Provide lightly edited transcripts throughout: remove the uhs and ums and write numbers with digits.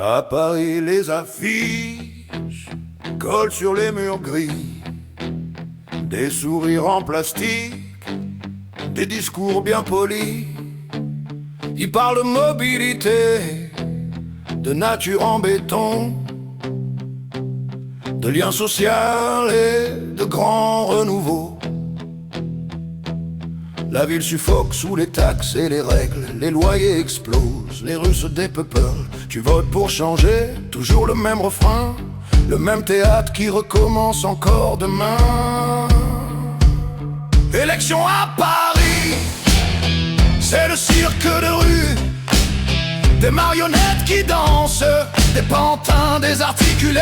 À Paris, les affiches collent sur les murs gris, des sourires en plastique, des discours bien polis. Ils parlent de mobilité, de nature en béton, de lien social et de grand renouveau. La ville suffoque sous les taxes et les règles, les loyers explosent, les rues se dépeuplent. Tu votes pour changer, toujours le même refrain, le même théâtre qui recommence encore demain. Élection à Paris, c'est le cirque de rue, des marionnettes qui dansent, des pantins désarticulés,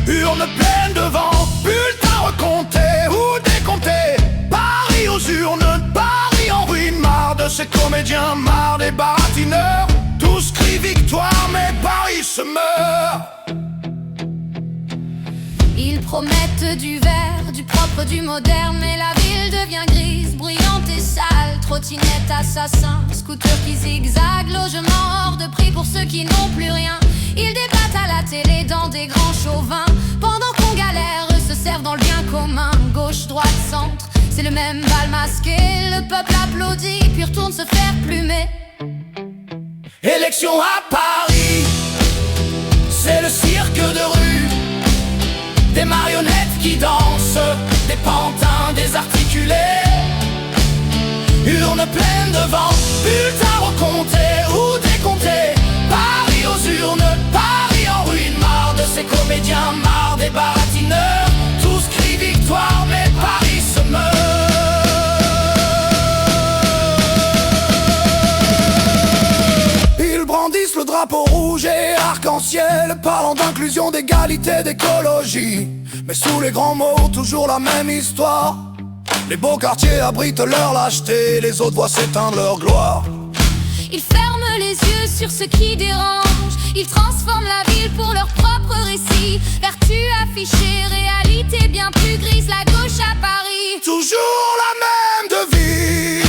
urnes pleines de vent, bulletins recomptés ou décomptés. Paris aux urnes, Paris en ruine, marre de ces comédiens, marre des baratineurs. Tous crient victoire, mais Paris se meurt. Ils promettent du vert, du propre, du moderne, mais la ville devient grise, bruyante et sale. Trottinettes, assassins, scooters qui zigzaguent, logements hors de prix pour ceux qui n'ont plus rien. Ils débattent à la télé dans des grands chauvins, pendant qu'on galère, eux se servent dans le bien commun. Gauche, droite, centre, c'est le même bal masqué. Le peuple applaudit, puis retourne se faire plumer. Élection à Paris, c'est le cirque de rue, des marionnettes qui dansent, des pantins désarticulés, urnes pleines de vent, bulletins recomptés ou décomptés. Paris aux urnes, Paris en ruine, marre de ces comédiens, marre des baratineurs. Tous crient victoire, mais Paris se meurt. Ils brandissent le drapeau rouge et arc-en-ciel, parlant d'inclusion, d'égalité, d'écologie. Mais sous les grands mots, toujours la même histoire. Les beaux quartiers abritent leur lâcheté, les autres voient s'éteindre leur gloire. Ils ferment les yeux sur ce qui dérange, ils transforment la ville pour leur propre récit. Vertu affichée, réalité bien plus grise, la gauche à Paris. Toujours la même devise.